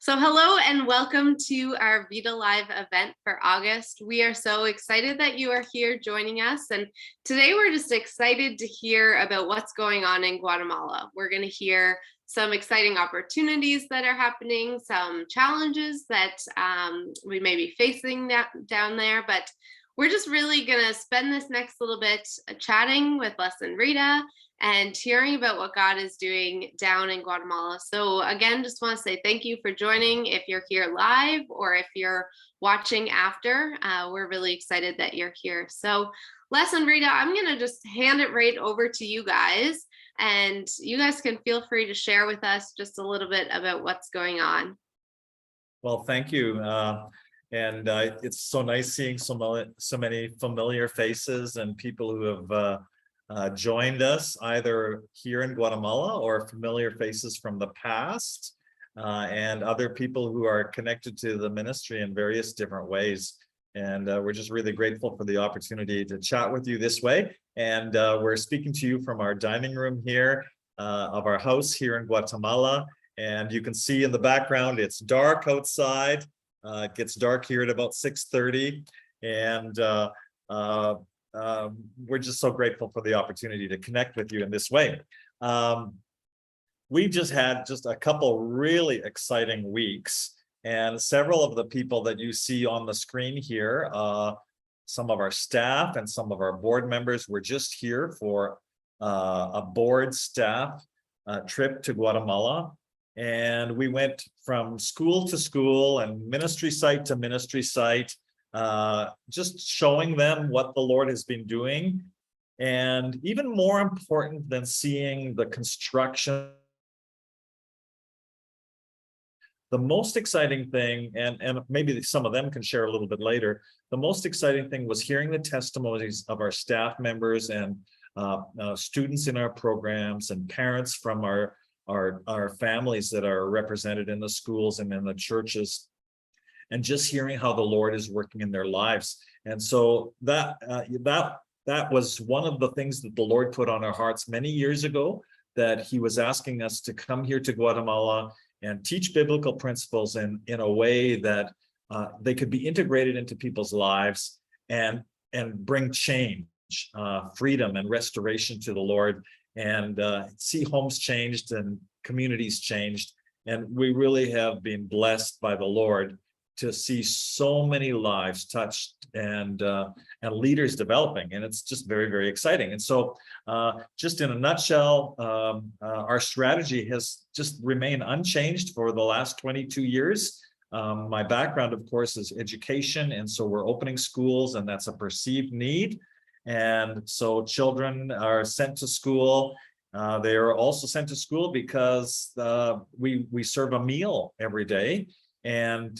So hello and welcome to our VidaLive event for August. We are so excited that you are here joining us. And today we're just excited to hear about what's going on in Guatemala. We're going to hear some exciting opportunities that are happening, some challenges that we may be facing down there. But we're just really going to spend this next little bit chatting with Les and Rita and hearing about what God is doing down in Guatemala. So again, just want to say thank you for joining. If you're here live or if you're watching after, we're really excited that you're here. So Les and Rita, I'm going to just hand it right over to you guys, and you guys can feel free to share with us just a little bit about what's going on. Well, thank you. It's so nice seeing so many familiar faces and people who have joined us either here in Guatemala or familiar faces from the past, and other people who are connected to the ministry in various different ways. And we're just really grateful for the opportunity to chat with you this way. And we're speaking to you from our dining room here of our house here in Guatemala. And you can see in the background, it's dark outside. It gets dark here at about 6:30. And we're just so grateful for the opportunity to connect with you in this way. We just had a couple really exciting weeks, and several of the people that you see on the screen here, some of our staff and some of our board members were just here for a board staff trip to Guatemala. And we went from school to school and ministry site to ministry site, just showing them what the Lord has been doing. And even more important than seeing the construction, the most exciting thing, and maybe some of them can share a little bit later, the most exciting thing was hearing the testimonies of our staff members and students in our programs and parents from our families that are represented in the schools and in the churches, and just hearing how the Lord is working in their lives. And so that was one of the things that the Lord put on our hearts many years ago, that he was asking us to come here to Guatemala and teach biblical principles in a way that they could be integrated into people's lives and bring change, freedom and restoration to the Lord, and see homes changed and communities changed. And we really have been blessed by the Lord to see so many lives touched and leaders developing, and it's just very, very exciting. And so, just in a nutshell, our strategy has just remained unchanged for the last 22 years. My background, of course, is education, and so we're opening schools, and that's a perceived need. And so children are sent to school. They are also sent to school because we serve a meal every day. And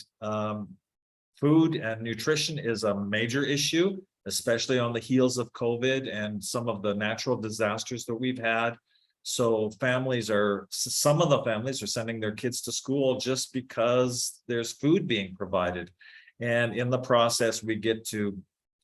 food and nutrition is a major issue, especially on the heels of COVID and some of the natural disasters that we've had. So some of the families are sending their kids to school just because there's food being provided. And in the process, we get to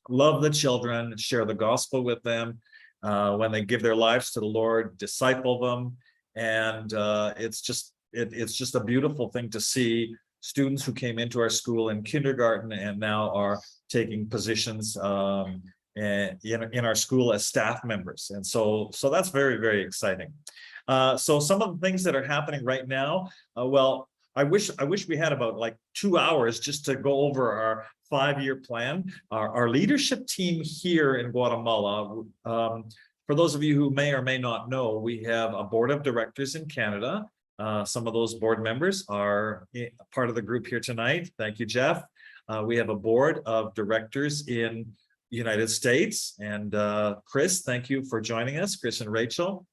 love the children, share the gospel with them when they give their lives to the Lord, disciple them. And it's just a beautiful thing to see students who came into our school in kindergarten and now are taking positions in our school as staff members. And so that's very, very exciting. So some of the things that are happening right now, well, I wish we had about like 2 hours just to go over our 5-year plan. Our leadership team here in Guatemala, for those of you who may or may not know, we have a board of directors in Canada. Some of those board members are part of the group here tonight. Thank you, Jeff. We have a board of directors in the United States. And Chris, thank you for joining us, Chris and Rachel.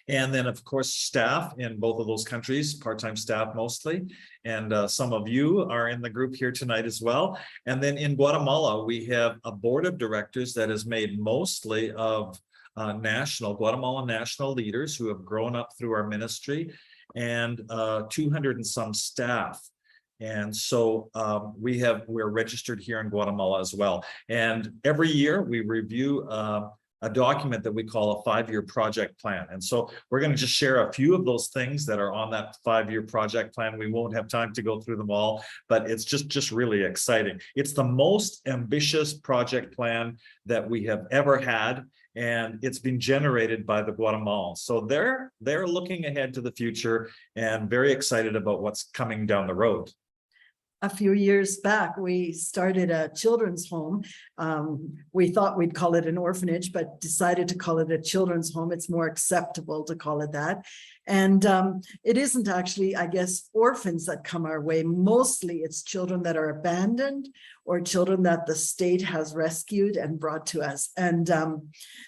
And then, of course, staff in both of those countries, part-time staff mostly. And some of you are in the group here tonight as well. And then in Guatemala, we have a board of directors that is made mostly of Guatemalan national leaders who have grown up through our ministry, and 200 and some staff. And so we're registered here in Guatemala as well. And every year we review a document that we call a 5-year project plan. And so we're going to just share a few of those things that are on that 5-year project plan. We won't have time to go through them all, but it's just really exciting. It's the most ambitious project plan that we have ever had, and it's been generated by the Guatemalans. So they're looking ahead to the future and very excited about what's coming down the road. A few years back, we started a children's home. We thought we'd call it an orphanage, but decided to call it a children's home. It's more acceptable to call it that. And it isn't actually, I guess, orphans that come our way. Mostly it's children that are abandoned or children that the state has rescued and brought to us. And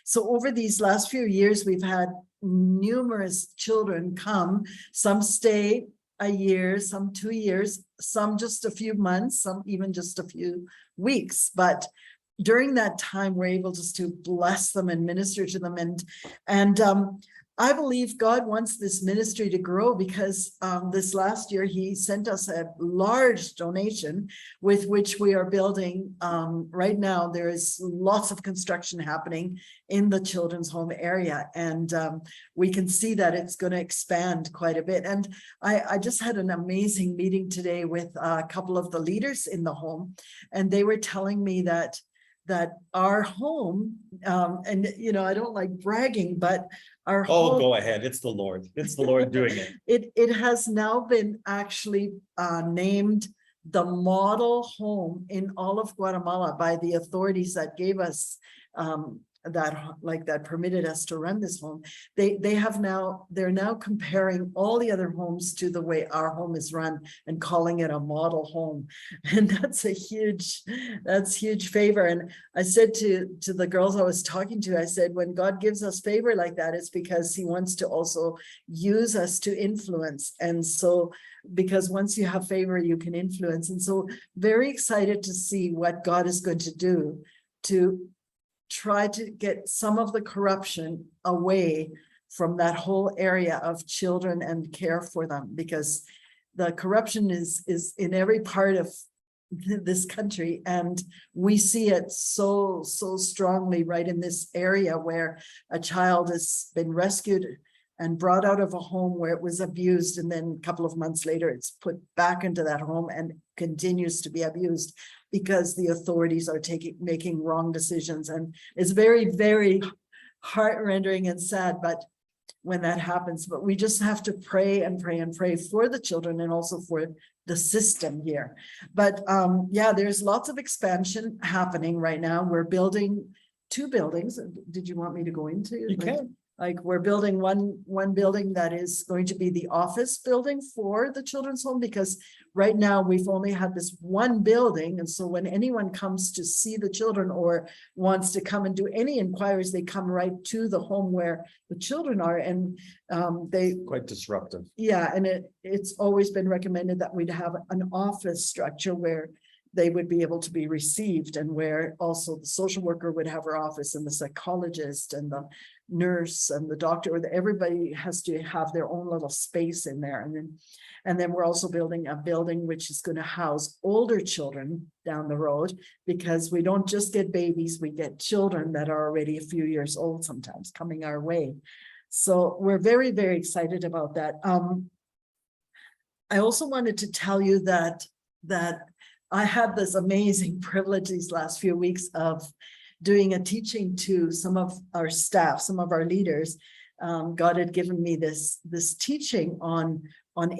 so over these last few years, we've had numerous children come. Some stay a year, some 2 years, some just a few months, some even just a few weeks. But during that time, we're able just to bless them and minister to them. And I believe God wants this ministry to grow because this last year, he sent us a large donation with which we are building. Right now, there is lots of construction happening in the children's home area. And we can see that it's going to expand quite a bit. And I just had an amazing meeting today with a couple of the leaders in the home. And they were telling me that our home, and I don't like bragging, but our home, go ahead. It's the Lord. It's the Lord doing it. It has now been actually named the model home in all of Guatemala by the authorities that gave us that permitted us to run this home. They're now comparing all the other homes to the way our home is run and calling it a model home. And that's huge favor. And I said to the girls I was talking to, I said, when God gives us favor like that, it's because he wants to also use us to influence. And so, because once you have favor, you can influence. And so very excited to see what God is going to do to try to get some of the corruption away from that whole area of children and care for them, because the corruption is in every part of this country, and we see it so strongly right in this area where a child has been rescued and brought out of a home where it was abused, and then a couple of months later it's put back into that home and continues to be abused because the authorities are making wrong decisions. And it's very, very heart-rending and sad, but when that happens, but we just have to pray and pray and pray for the children and also for the system here. But yeah, there's lots of expansion happening right now. We're building 2 buildings. Did you want me to go into? You can. Like we're building one building that is going to be the office building for the children's home, because right now we've only had this one building. And so when anyone comes to see the children or wants to come and do any inquiries, they come right to the home where the children are. And they quite disruptive. Yeah. And it's always been recommended that we'd have an office structure where they would be able to be received, and where also the social worker would have her office, and the psychologist and the nurse and the doctor, everybody has to have their own little space in there. And then we're also building a building which is going to house older children down the road, because we don't just get babies, we get children that are already a few years old sometimes coming our way. So we're very, very excited about that. I also wanted to tell you that I had this amazing privilege these last few weeks of doing a teaching to some of our staff, some of our leaders. God had given me this teaching on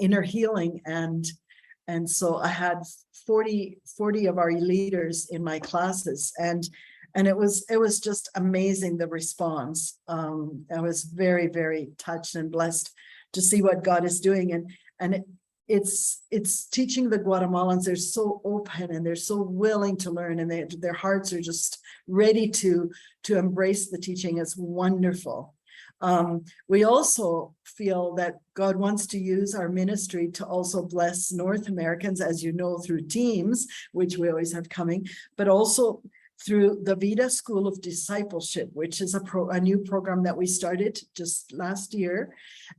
inner healing, and so I had 40 of our leaders in my classes, and it was just amazing, the response. I was very, very touched and blessed to see what God is doing, and it's teaching the Guatemalans. They're so open and they're so willing to learn, and their hearts are just ready to embrace the teaching. It's wonderful. We also feel that God wants to use our ministry to also bless North Americans, as you know, through teams, which we always have coming, but also through the Vida School of Discipleship, which is a new program that we started just last year.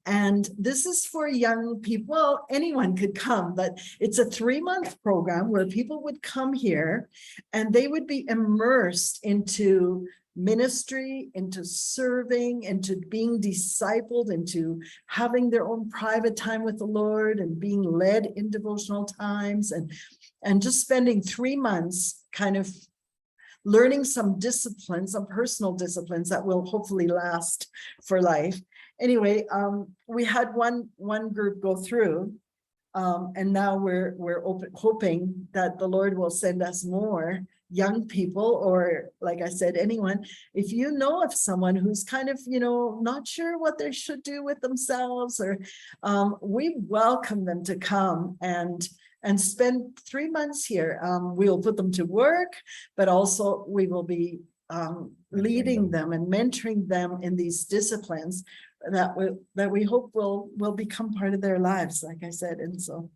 And this is for young people. Well, anyone could come, but it's a 3-month program where people would come here and they would be immersed into ministry, into serving, into being discipled, into having their own private time with the Lord and being led in devotional times, and just spending 3 months kind of learning some disciplines, some personal disciplines that will hopefully last for life. Anyway, we had one group go through, and now we're hoping that the Lord will send us more young people, or like I said, anyone. If you know of someone who's kind of, not sure what they should do with themselves, or we welcome them to come and spend 3 months here. We'll put them to work, but also we will be leading them and mentoring them in these disciplines that we hope will become part of their lives, like I said. And so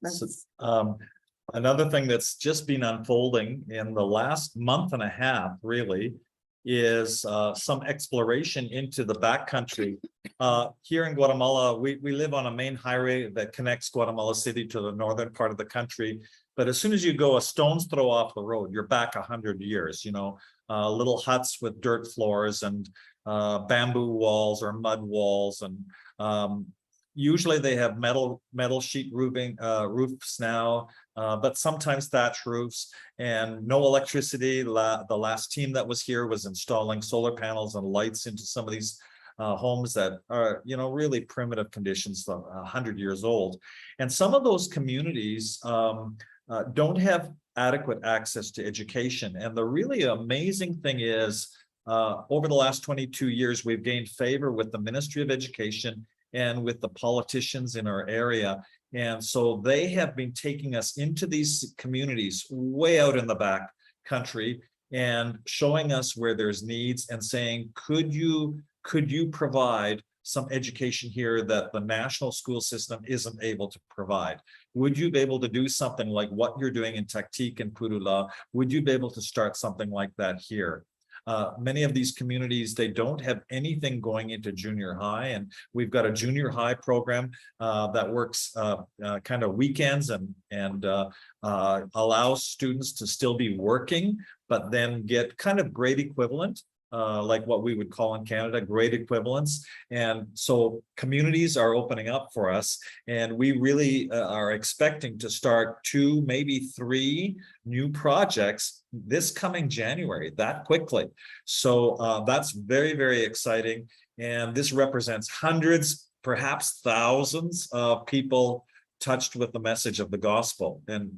that's another thing that's just been unfolding in the last month and a half, really, is some exploration into the backcountry. Here in Guatemala, we live on a main highway that connects Guatemala City to the northern part of the country. But as soon as you go a stone's throw off the road, you're back 100 years, little huts with dirt floors and bamboo walls or mud walls. And usually they have metal sheet roofs now, but sometimes thatch roofs, and no electricity. The last team that was here was installing solar panels and lights into some of these homes that are, really primitive conditions, 100 years old. And some of those communities don't have adequate access to education. And the really amazing thing is, over the last 22 years, we've gained favor with the Ministry of Education and with the politicians in our area. And so they have been taking us into these communities way out in the back country and showing us where there's needs and saying, could you provide some education here that the national school system isn't able to provide? Would you be able to do something like what you're doing in Taktik and Purula? Would you be able to start something like that here? Many of these communities, they don't have anything going into junior high, and we've got a junior high program that works kind of weekends and allows students to still be working, but then get kind of grade equivalent, like what we would call in Canada grade equivalents. And so communities are opening up for us, and we really are expecting to start 2, maybe 3 new projects this coming January, that quickly. So that's very, very exciting. And this represents hundreds, perhaps thousands of people touched with the message of the gospel. And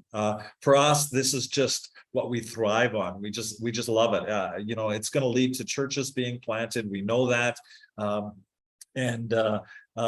for us, this is just what we thrive on. We just love it. It's going to lead to churches being planted. We know that. And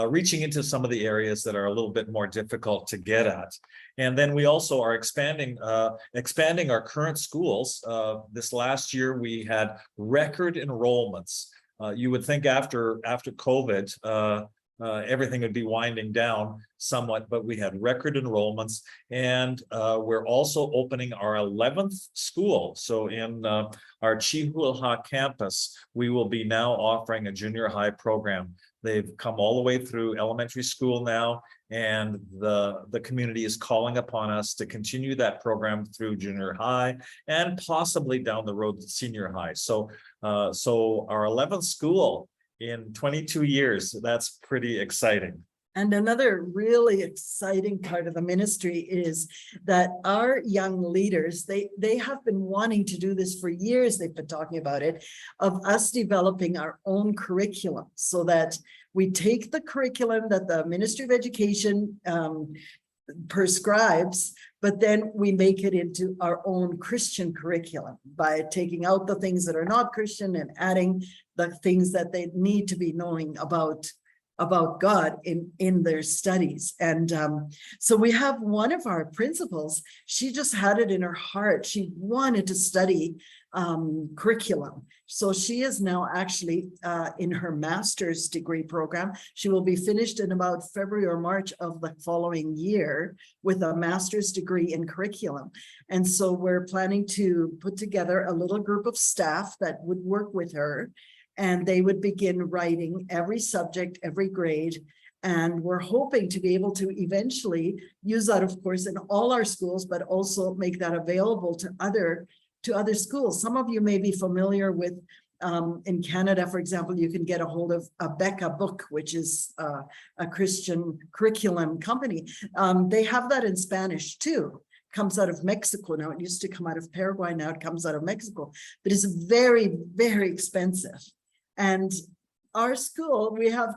reaching into some of the areas that are a little bit more difficult to get at. And then we also are expanding our current schools. This last year, we had record enrollments. You would think after COVID, everything would be winding down somewhat, but we had record enrollments, and we're also opening our 11th school. So in our Chihuahua campus, we will be now offering a junior high program. They've come all the way through elementary school now, and the community is calling upon us to continue that program through junior high and possibly down the road to senior high. So our 11th school in 22 years, that's pretty exciting. And another really exciting part of the ministry is that our young leaders, they have been wanting to do this for years. They've been talking about it, of us developing our own curriculum, so that we take the curriculum that the Ministry of Education prescribes, but then we make it into our own Christian curriculum by taking out the things that are not Christian and adding the things that they need to be knowing about God in their studies. And so we have one of our principals, she just had it in her heart. She wanted to study curriculum. So she is now actually in her master's degree program. She will be finished in about February or March of the following year with a master's degree in curriculum. And so we're planning to put together a little group of staff that would work with her, and they would begin writing every subject, every grade. And we're hoping to be able to eventually use that, of course, in all our schools, but also make that available to other to other schools. Some of you may be familiar with, in Canada, for example, you can get a hold of a Becca book, which is a Christian curriculum company. They have that in Spanish too. Comes out of Mexico now. It used to come out of Paraguay. Now it comes out of Mexico, but it's very, very expensive. And our school, we have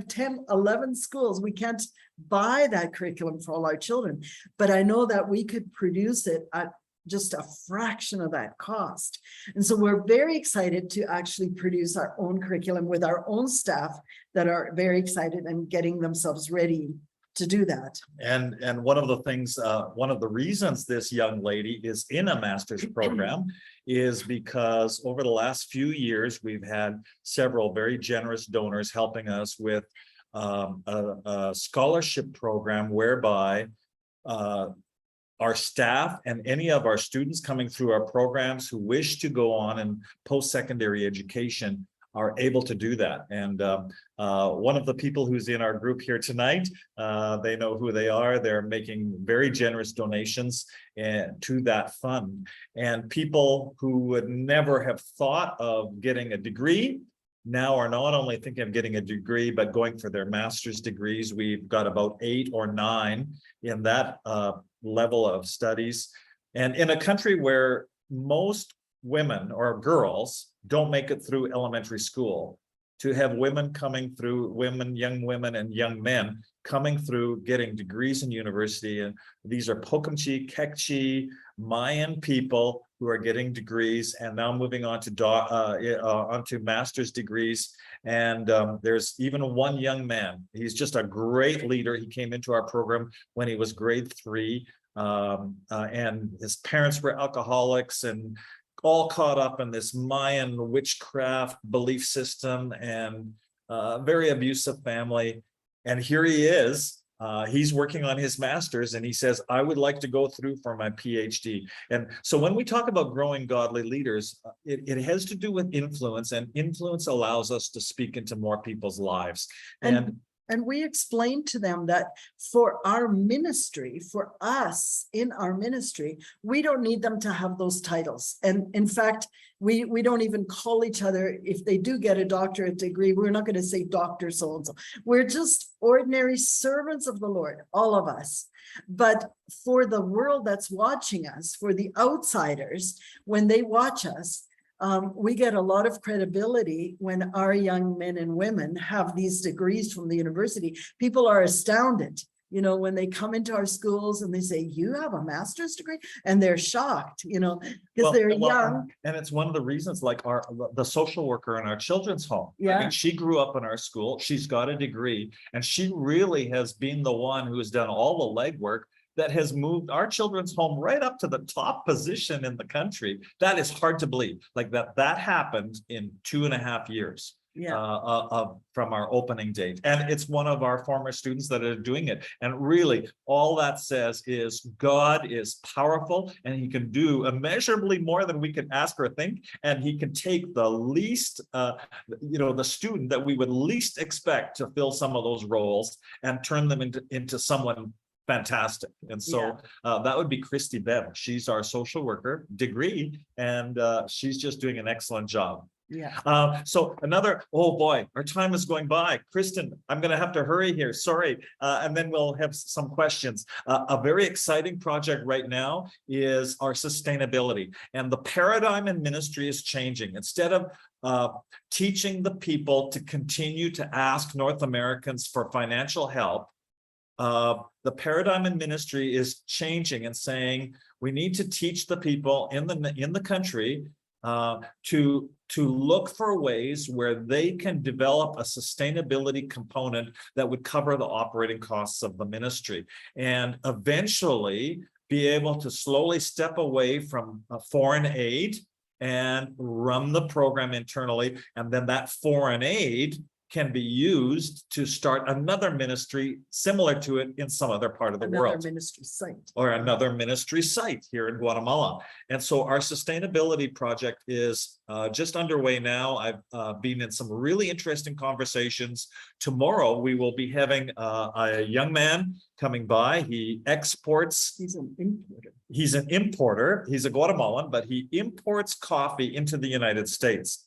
10, 11 schools. We can't buy that curriculum for all our children, but I know that we could produce it at just a fraction of that cost. And so we're very excited to actually produce our own curriculum with our own staff that are very excited and getting themselves ready to do that. And one of the things, one of the reasons this young lady is in a master's program is because over the last few years, we've had several very generous donors helping us with a scholarship program whereby our staff and any of our students coming through our programs who wish to go on in post-secondary education are able to do that. And one of the people who's in our group here tonight, they know who they are. They're making very generous donations to that fund. And people who would never have thought of getting a degree now are not only thinking of getting a degree, but going for their master's degrees. We've got about 8 or 9 in that level of studies. And in a country where most women or girls don't make it through elementary school, to have women coming through, young women and young men coming through getting degrees in university, and these are Pocumchi, Kekchi, Mayan people who are getting degrees and now moving on to onto master's degrees. And there's even one young man. He's just a great leader. He came into our program when he was grade 3, and his parents were alcoholics and all caught up in this Mayan witchcraft belief system and very abusive family. And here he is. He's working on his master's and he says, I would like to go through for my PhD. And so when we talk about growing godly leaders, it has to do with influence, and influence allows us to speak into more people's lives. And we explained to them that for our ministry, for us in our ministry, we don't need them to have those titles. And in fact, we don't even call each other, if they do get a doctorate degree, we're not going to say Dr. So-and-so. We're just ordinary servants of the Lord, all of us. But for the world that's watching us, for the outsiders, when they watch us, we get a lot of credibility when our young men and women have these degrees from the university. People are astounded, you know, when they come into our schools and they say, you have a master's degree? And they're shocked, you know, because they're young. And it's one of the reasons, like the social worker in our children's home. Yeah. I mean, she grew up in our school. She's got a degree, and she really has been the one who has done all the legwork that has moved our children's home right up to the top position in the country. That is hard to believe. Like that happened in 2.5 years. Yeah. From our opening date. And it's one of our former students that are doing it. And really, all that says is God is powerful, and he can do immeasurably more than we can ask or think. And he can take the least, the student that we would least expect to fill some of those roles and turn them into someone fantastic. And so that would be Christy Bev. She's our social worker degree, and she's just doing an excellent job. Yeah. So another, oh boy, our time is going by. Kristen, I'm going to have to hurry here. Sorry. And then we'll have some questions. A very exciting project right now is our sustainability, and the paradigm in ministry is changing. Instead of teaching the people to continue to ask North Americans for financial help, the paradigm in ministry is changing and saying we need to teach the people in the country to look for ways where they can develop a sustainability component that would cover the operating costs of the ministry, and eventually be able to slowly step away from foreign aid and run the program internally. And then that foreign aid can be used to start another ministry similar to it in some other part of the Another world. ministry site. Or another ministry site here in Guatemala. And so our sustainability project is just underway now. I've been in some really interesting conversations. Tomorrow, we will be having a young man coming by. He exports. He's an importer. He's an importer. He's a Guatemalan, but he imports coffee into the United States.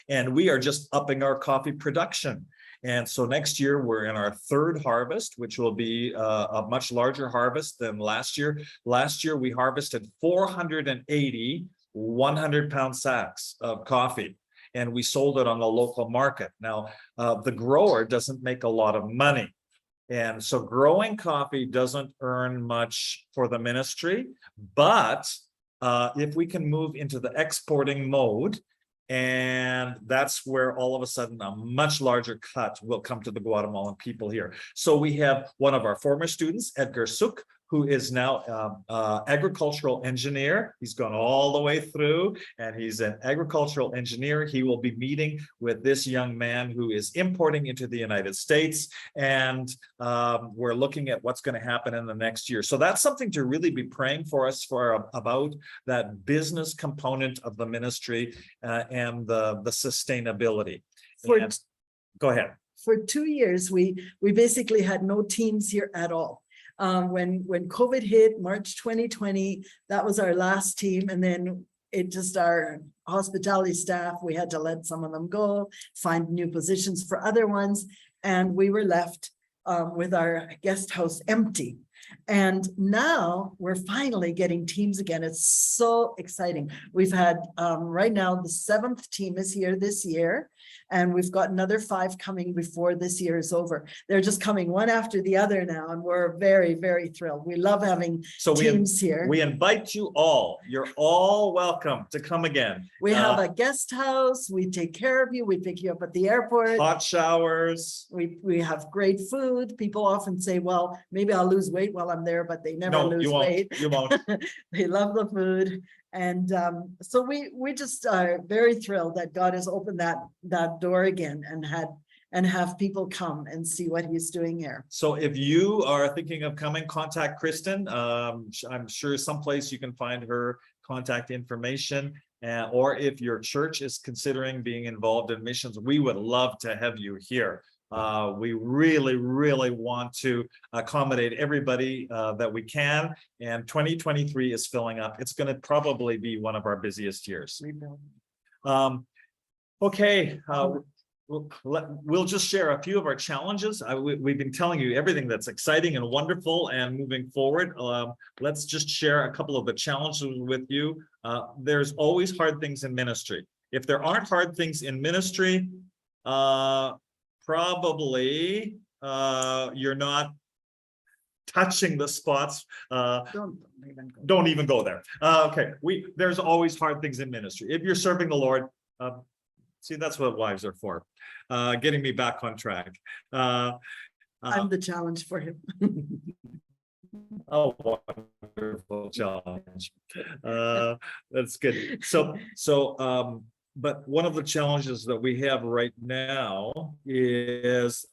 And we are just upping our coffee production. And so next year, we're in our third harvest, which will be a much larger harvest than last year. Last year, we harvested 480 100-pound sacks of coffee, and we sold it on the local market. Now, the grower doesn't make a lot of money. And so growing coffee doesn't earn much for the ministry, but if we can move into the exporting mode, and that's where all of a sudden a much larger cut will come to the Guatemalan people here. So we have one of our former students, Edgar Suk, who is now agricultural engineer. He's gone all the way through, and he's an agricultural engineer. He will be meeting with this young man who is importing into the United States, and we're looking at what's going to happen in the next year. So that's something to really be praying for us for about that business component of the ministry and the sustainability. Go ahead. For 2 years, we basically had no teams here at all. When COVID hit, March 2020, that was our last team. And then our hospitality staff, we had to let some of them go, find new positions for other ones. And we were left with our guest house empty. And now we're finally getting teams again. It's so exciting. We've had, right now, the 7th team is here this year. And we've got another 5 coming before this year is over. They're just coming one after the other now, and we're very, very thrilled. We love having teams here. We invite you all. You're all welcome to come again. We have a guest house. We take care of you. We pick you up at the airport. Hot showers. We have great food. People often say, well, maybe I'll lose weight while I'm there, but they never lose weight. You won't. They love the food. And so we just are very thrilled that God has opened that door again and have people come and see what he's doing here. So if you are thinking of coming, contact Kristen. I'm sure someplace you can find her contact information. Or if your church is considering being involved in missions, we would love to have you here. We really, really want to accommodate everybody that we can. And 2023 is filling up. It's going to probably be one of our busiest years. Okay. We'll just share a few of our challenges. We've been telling you everything that's exciting and wonderful and moving forward. Let's just share a couple of the challenges with you. There's always hard things in ministry. If there aren't hard things in ministry, probably you're not touching the spots. Don't even go there. Okay, there's always hard things in ministry. If you're serving the Lord, see, that's what wives are for, getting me back on track. I'm the challenge for him. Oh, wonderful challenge. That's good. But one of the challenges that we have right now is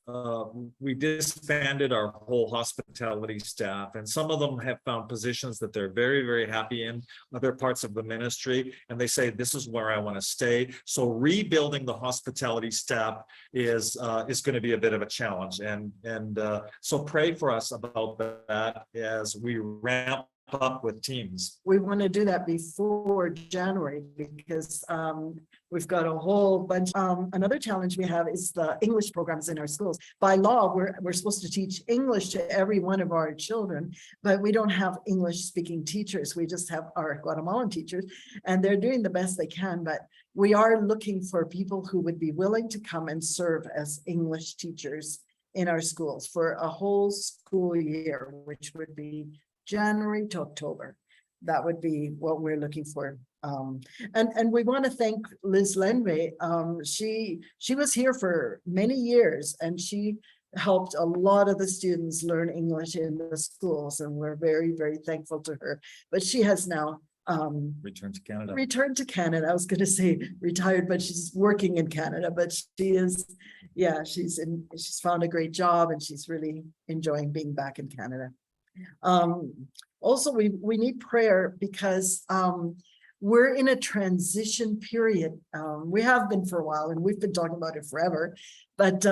we disbanded our whole hospitality staff, and some of them have found positions that they're very, very happy in other parts of the ministry, and they say, this is where I want to stay. So rebuilding the hospitality staff is going to be a bit of a challenge, and so pray for us about that as we ramp up with teams. We want to do that before January because we've got a whole bunch. Another challenge we have is the English programs in our schools. By law, we're supposed to teach English to every one of our children, but we don't have English speaking teachers. We just have our Guatemalan teachers, and they're doing the best they can, but we are looking for people who would be willing to come and serve as English teachers in our schools for a whole school year, which would be January to October. That would be what we're looking for. And we want to thank Liz Lenve. She was here for many years, and she helped a lot of the students learn English in the schools, and we're very, very thankful to her. But she has now Return to Canada. returned to Canada. I was going to say retired, but she's working in Canada, but she is, yeah, she's found a great job and she's really enjoying being back in Canada. Also, we need prayer because we're in a transition period. We have been for a while and we've been talking about it forever, but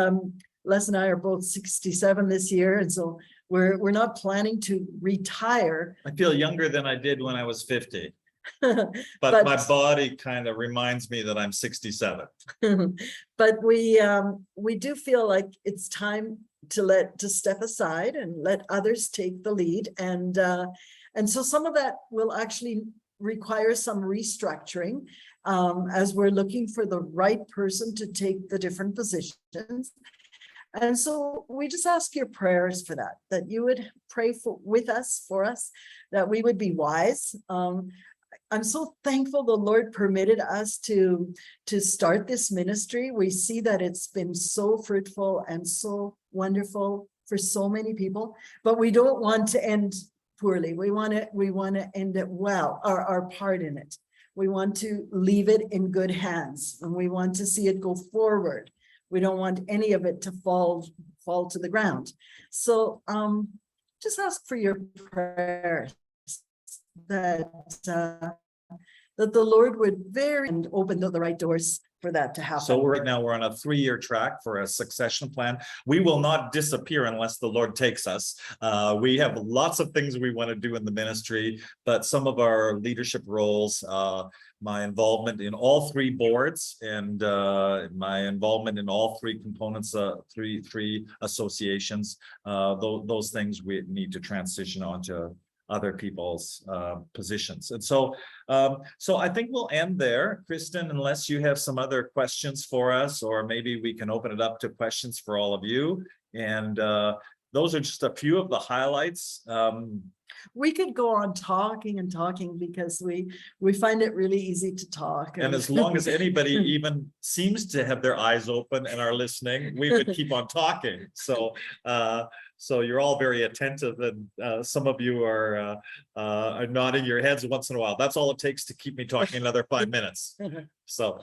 Les and I are both 67 this year. And so we're not planning to retire. I feel younger than I did when I was 50, but but my body kind of reminds me that I'm 67. But we do feel like it's time to step aside and let others take the lead. And so some of that will actually require some restructuring as we're looking for the right person to take the different positions. And so we just ask your prayers for that you would pray for us, that we would be wise. I'm so thankful the Lord permitted us to start this ministry. We see that it's been so fruitful and so wonderful for so many people, but we don't want to end poorly. We want to end it well, our part in it. We want to leave it in good hands and we want to see it go forward. We don't want any of it to fall to the ground. So just ask for your prayers that the Lord would and open the right doors for that to happen. So right now we're on a 3-year track for a succession plan. We will not disappear unless the Lord takes us. We have lots of things we want to do in the ministry, but some of our leadership roles, my involvement in all 3 boards and my involvement in all 3 components, three associations, those things we need to transition onto other people's positions. And so I think we'll end there, Kristen, unless you have some other questions for us, or maybe we can open it up to questions for all of you. And those are just a few of the highlights. We could go on talking and talking because we find it really easy to talk. And as long as anybody even seems to have their eyes open and are listening, we would keep on talking. So you're all very attentive, and some of you are nodding your heads once in a while. That's all it takes to keep me talking another 5 minutes. So.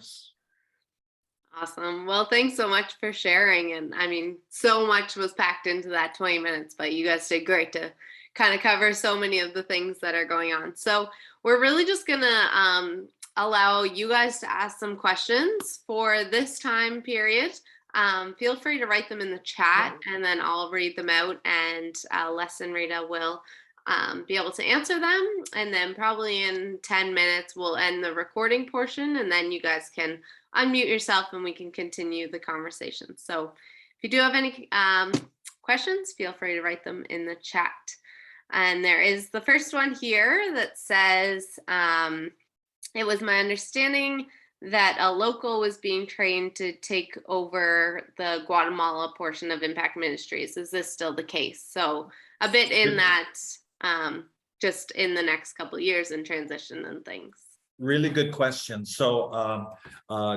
Awesome. Well, thanks so much for sharing. And I mean, so much was packed into that 20 minutes, but you guys did great to kind of cover so many of the things that are going on. So we're really just going to allow you guys to ask some questions for this time period. Feel free to write them in the chat and then I'll read them out, and Les and Rita will be able to answer them. And then probably in 10 minutes, we'll end the recording portion, and then you guys can unmute yourself and we can continue the conversation. So if you do have any questions, feel free to write them in the chat. And there is the first one here that says, it was my understanding that a local was being trained to take over the Guatemala portion of Impact Ministries. Is this still the case? So a bit in that, just in the next couple of years in transition and things. Really good question. So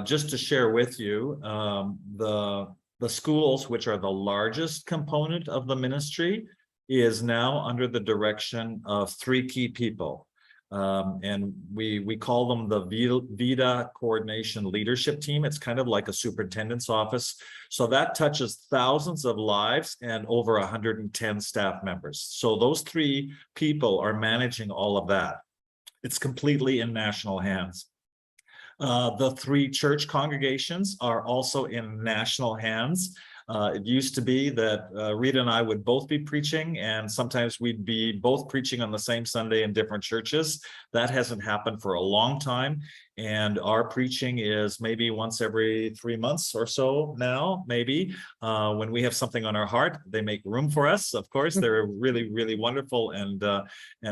just to share with you, the schools, which are the largest component of the ministry, is now under the direction of 3 key people. And we call them the VIDA Coordination Leadership Team. It's kind of like a superintendent's office. So that touches thousands of lives and over 110 staff members. So those 3 people are managing all of that. It's completely in national hands. The 3 church congregations are also in national hands. It used to be that Rita and I would both be preaching, and sometimes we'd be both preaching on the same Sunday in different churches. That hasn't happened for a long time. And our preaching is maybe once every 3 months or so now, maybe. When we have something on our heart, they make room for us. Of course, they're really, really wonderful and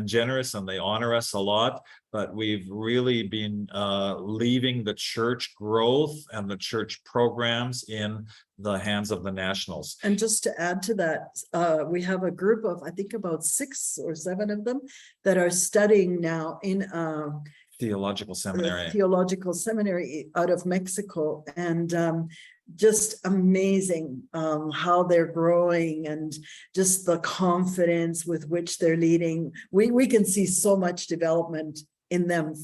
generous, and they honor us a lot. But we've really been leaving the church growth and the church programs in the hands of the nationals. And just to add to that, we have a group of, I think about 6 or 7 of them that are studying now in Theological seminary out of Mexico, and just amazing how they're growing and just the confidence with which they're leading. We can see so much development in them.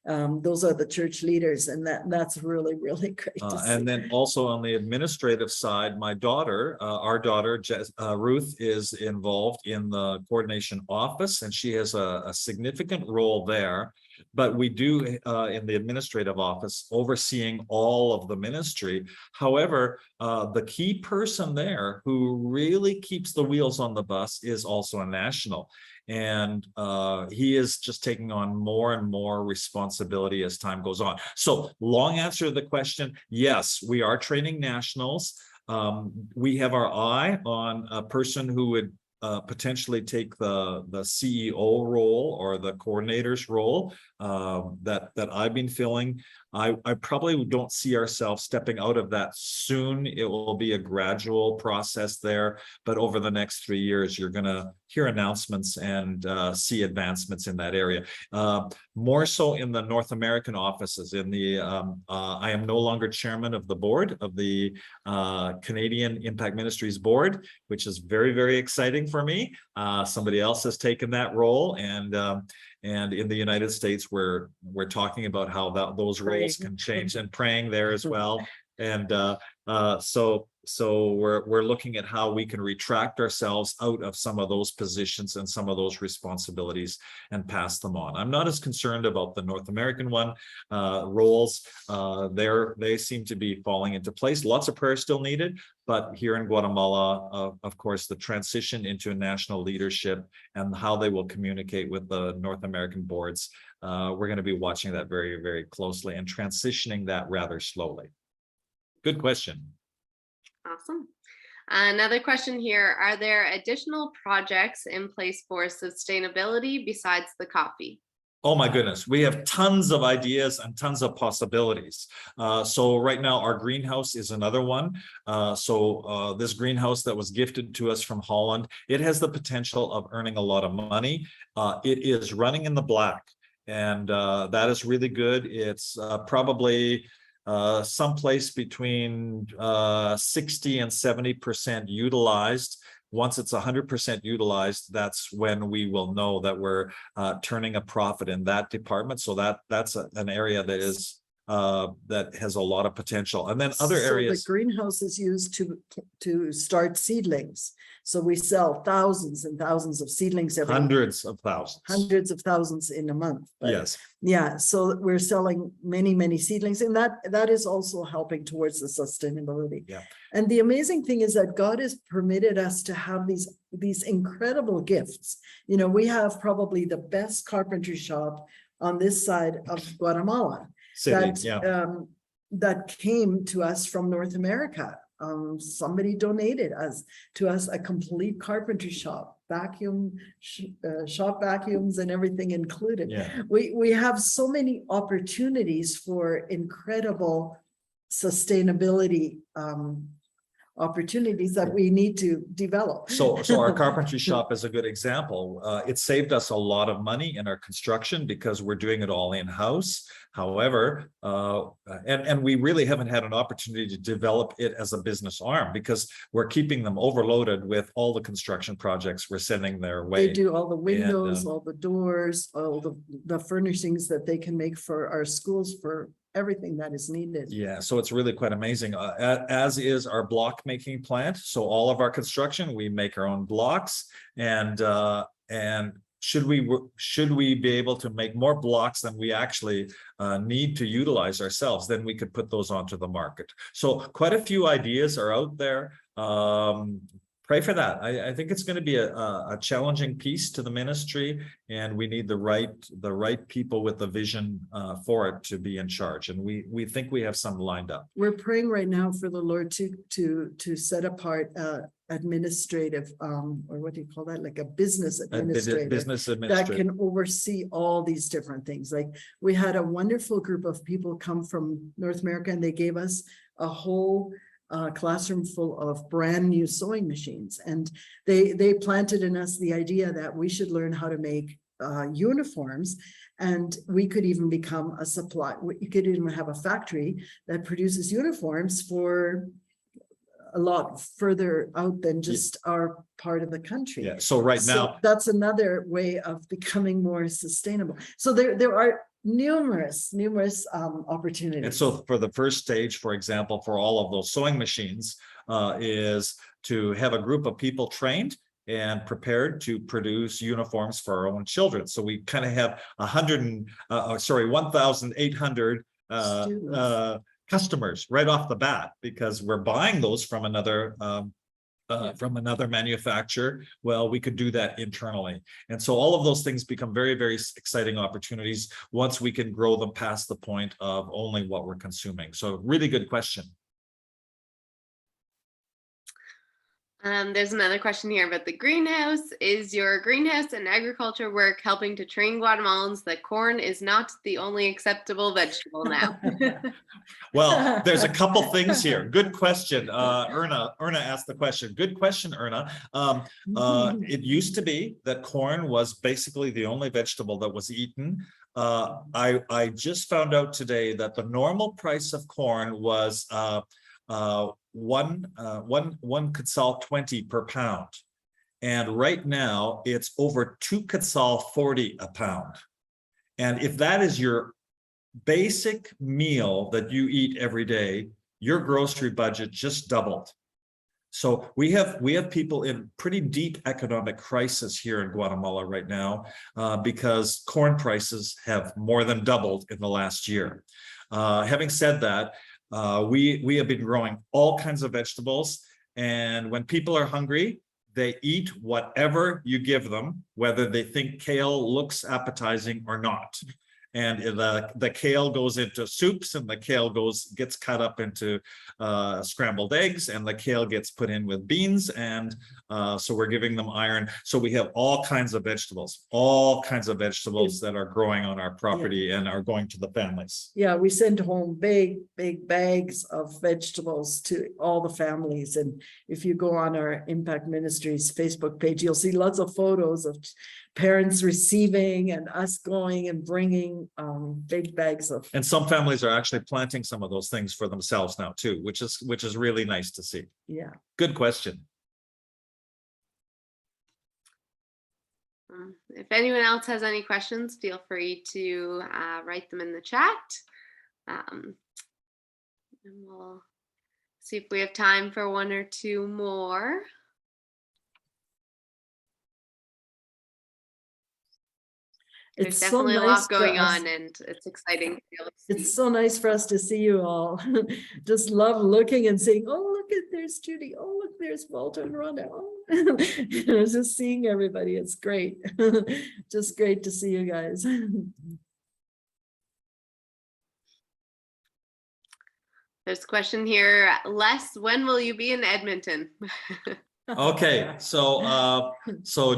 Those are the church leaders, and that's really, really great to see. And then also on the administrative side, my daughter, our daughter, Ruth, is involved in the coordination office, and she has a significant role there. But we do in the administrative office overseeing all of the ministry. However, the key person there who really keeps the wheels on the bus is also a national. And he is just taking on more and more responsibility as time goes on. So long answer to the question, yes, we are training nationals. We have our eye on a person who would potentially take the CEO role or the coordinator's role that I've been filling. I probably don't see ourselves stepping out of that soon. It will be a gradual process there, but over the next 3 years, you're going to hear announcements and see advancements in that area. More so in the North American offices. In the I am no longer chairman of the board of the Canadian Impact Ministries board, which is very, very exciting for me. Somebody else has taken that role, and in the United States, we're talking about how those roles can change, and praying there as well. And so we're looking at how we can retract ourselves out of some of those positions and some of those responsibilities and pass them on. I'm not as concerned about the North American roles. They seem to be falling into place. Lots of prayer still needed, but here in Guatemala, of course, the transition into national leadership and how they will communicate with the North American boards, we're going to be watching that very, very closely and transitioning that rather slowly. Good question. Awesome. Another question here. Are there additional projects in place for sustainability besides the coffee? Oh my goodness, we have tons of ideas and tons of possibilities. So right now our greenhouse is another one. This greenhouse that was gifted to us from Holland, it has the potential of earning a lot of money. It is running in the black, and that is really good. It's probably someplace between 60 and 70% utilized. Once it's 100% utilized, that's when we will know that we're turning a profit in that department. So that's an area that is that has a lot of potential. And then other areas. The greenhouse is used to start seedlings. So we sell thousands and thousands of seedlings every month. Hundreds of thousands in a month. But yes. Yeah. So we're selling many, many seedlings, and that is also helping towards the sustainability. Yeah. And the amazing thing is that God has permitted us to have these incredible gifts. You know, we have probably the best carpentry shop on this side of Guatemala. That came to us from North America. Somebody donated to us a complete carpentry shop, shop vacuums and everything included. Yeah. We have so many opportunities for incredible sustainability opportunities that we need to develop. So our carpentry shop is a good example. It saved us a lot of money in our construction because we're doing it all in-house. However, and we really haven't had an opportunity to develop it as a business arm because we're keeping them overloaded with all the construction projects we're sending their way. They do all the windows, all the doors, all the furnishings that they can make for our schools, for everything that is needed. Yeah, so it's really quite amazing, as is our block making plant. So all of our construction, we make our own blocks, and should we be able to make more blocks than we actually need to utilize ourselves, then we could put those onto the market. So quite a few ideas are out there. Pray for that. I think it's going to be a challenging piece to the ministry, and we need the right people with the vision for it to be in charge. And we think we have some lined up. We're praying right now for the Lord to set apart administrative or what do you call that? Like a business administrator that can oversee all these different things. Like we had a wonderful group of people come from North America, and they gave us a whole classroom full of brand new sewing machines, and they planted in us the idea that we should learn how to make uniforms, and we could even become a supply. We could even have a factory that produces uniforms for a lot further out than just our part of the country. Yeah. So right now, that's another way of becoming more sustainable. So there are numerous opportunities. and so for the first stage, for example, for all of those sewing machines, is to have a group of people trained and prepared to produce uniforms for our own children. So we kind of have 1,800 customers right off the bat, because we're buying those from another manufacturer. Well, we could do that internally. And so all of those things become very, very exciting opportunities once we can grow them past the point of only what we're consuming. So really good question. There's another question here about the greenhouse. Is your greenhouse and agriculture work helping to train Guatemalans that corn is not the only acceptable vegetable now? Well, there's a couple things here. Good question. Erna asked the question. Good question, Erna. It used to be that corn was basically the only vegetable that was eaten. I just found out today that the normal price of corn was one quetzal 20 per pound, and right now it's over 2 quetzal 40 a pound. And if that is your basic meal that you eat every day, your grocery budget just doubled. So we have people in pretty deep economic crisis here in Guatemala right now, because corn prices have more than doubled in the last year. Having said that, we have been growing all kinds of vegetables, and when people are hungry, they eat whatever you give them, whether they think kale looks appetizing or not. And the kale goes into soups, and the kale gets cut up into scrambled eggs, and the kale gets put in with beans, and so we're giving them iron. So we have all kinds of vegetables that are growing on our property and are going to the families. Yeah, we send home big bags of vegetables to all the families. And if you go on our Impact Ministries Facebook page, you'll see lots of photos of parents receiving and us going and bringing big bags of. And some families are actually planting some of those things for themselves now too, which is really nice to see. Yeah. Good question. If anyone else has any questions, feel free to write them in the chat. And we'll see if we have time for one or two more. There's definitely a lot going on, and it's exciting. It's so nice for us to see you all. Just love looking and seeing, oh, look at there's Judy. Oh, look, there's Walter and Rhonda. Oh. Just seeing everybody. It's great. Just great to see you guys. There's a question here. Les, when will you be in Edmonton? Okay, so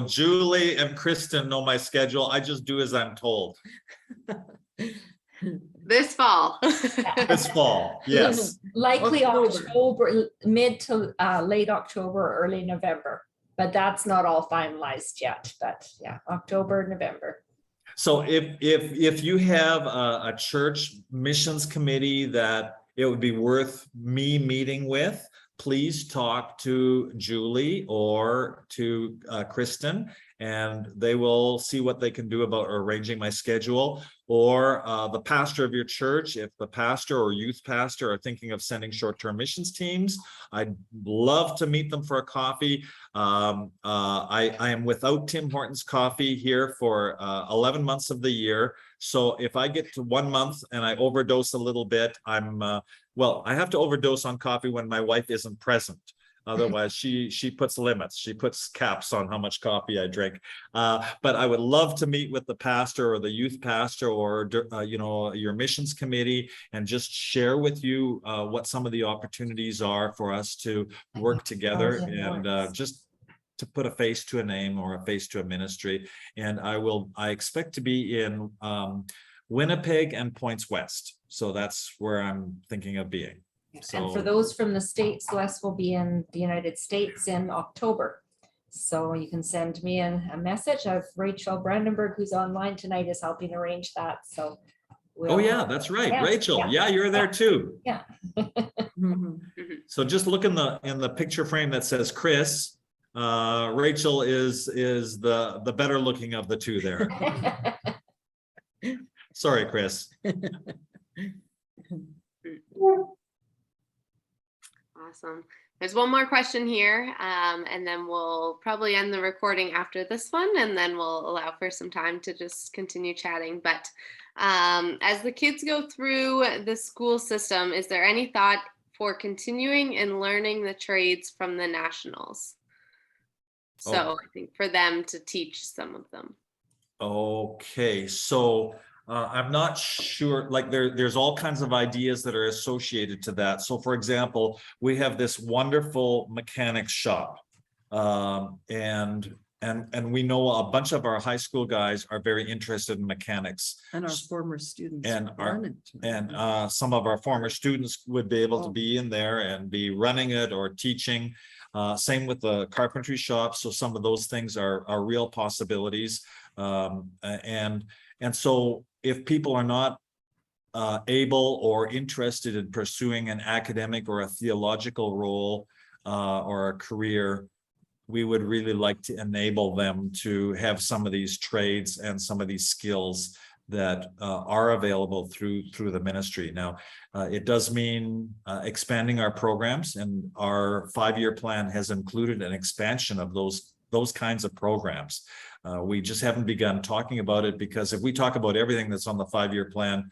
Julie and Kristen know my schedule. I just do as I'm told. This fall. This fall, yes. Likely October, mid to late October, early November, but that's not all finalized yet. But yeah, October, November. So if you have a church missions committee that it would be worth me meeting with, please talk to Julie or to Kristen, and they will see what they can do about arranging my schedule. Or the pastor of your church, if the pastor or youth pastor are thinking of sending short-term missions teams, I'd love to meet them for a coffee. I am without Tim Hortons coffee here for 11 months of the year. So if I get to 1 month and I overdose a little bit, well, I have to overdose on coffee when my wife isn't present. Otherwise, she puts limits. She puts caps on how much coffee I drink. But I would love to meet with the pastor or the youth pastor or your missions committee and just share with you what some of the opportunities are for us to work together and just to put a face to a name or a face to a ministry. And I expect to be in Winnipeg and Points West. So that's where I'm thinking of being. So, and for those from the States, Les will be in the United States in October. So you can send me a message. I've Rachel Brandenburg, who's online tonight, is helping arrange that. So oh yeah, that's right. Yeah, Rachel. Yeah, you're there too. Yeah. Mhm. So just look in the picture frame that says Chris. Rachel is the better looking of the two there. Sorry, Chris. Awesome. There's one more question here, and then we'll probably end the recording after this one, and then we'll allow for some time to just continue chatting. But as the kids go through the school system, is there any thought for continuing and learning the trades from the nationals? So I think for them to teach some of them. Okay, so I'm not sure, like there's all kinds of ideas that are associated to that. So for example, we have this wonderful mechanics shop. And we know a bunch of our high school guys are very interested in mechanics. And our former students. And run it. some of our former students would be able to be in there and be running it or teaching. Same with the carpentry shop. So some of those things are real possibilities. And so if people are not able or interested in pursuing an academic or a theological role or a career, we would really like to enable them to have some of these trades and some of these skills that are available through the ministry. Now, it does mean expanding our programs, and our 5-year plan has included an expansion of those kinds of programs. We just haven't begun talking about it, because if we talk about everything that's on the 5-year plan,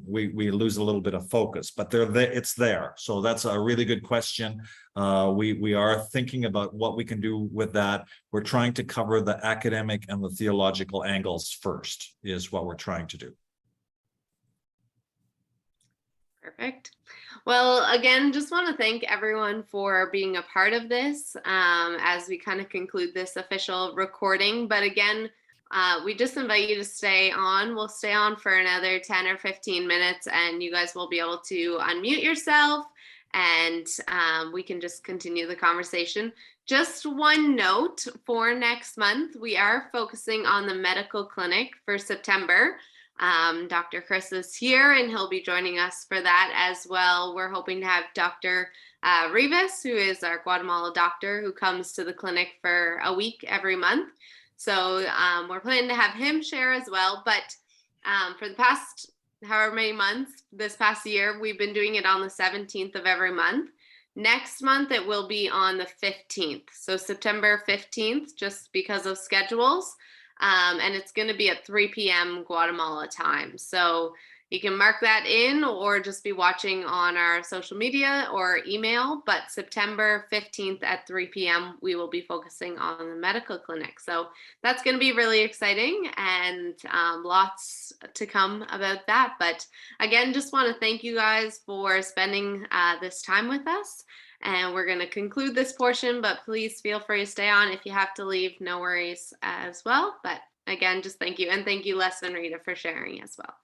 we lose a little bit of focus, but it's there. So that's a really good question. We are thinking about what we can do with that. We're trying to cover the academic and the theological angles first, is what we're trying to do. Perfect. Well, again, just want to thank everyone for being a part of this as we kind of conclude this official recording. But again, we just invite you to stay on. We'll stay on for another 10 or 15 minutes, and you guys will be able to unmute yourself, and we can just continue the conversation. Just one note for next month, we are focusing on the medical clinic for September. Dr. Chris is here, and he'll be joining us for that as well. We're hoping to have Dr. Rivas, who is our Guatemala doctor, who comes to the clinic for a week every month. So we're planning to have him share as well. But for the past however many months, this past year, we've been doing it on the 17th of every month. Next month, it will be on the 15th. So September 15th, just because of schedules. And it's going to be at 3 p.m. Guatemala time. So you can mark that in, or just be watching on our social media or email. But September 15th at 3 p.m., we will be focusing on the medical clinic. So that's going to be really exciting, and lots to come about that. But again, just want to thank you guys for spending this time with us. And we're going to conclude this portion, but please feel free to stay on. If you have to leave, no worries as well. But again, just thank you. And thank you, Les and Rita, for sharing as well.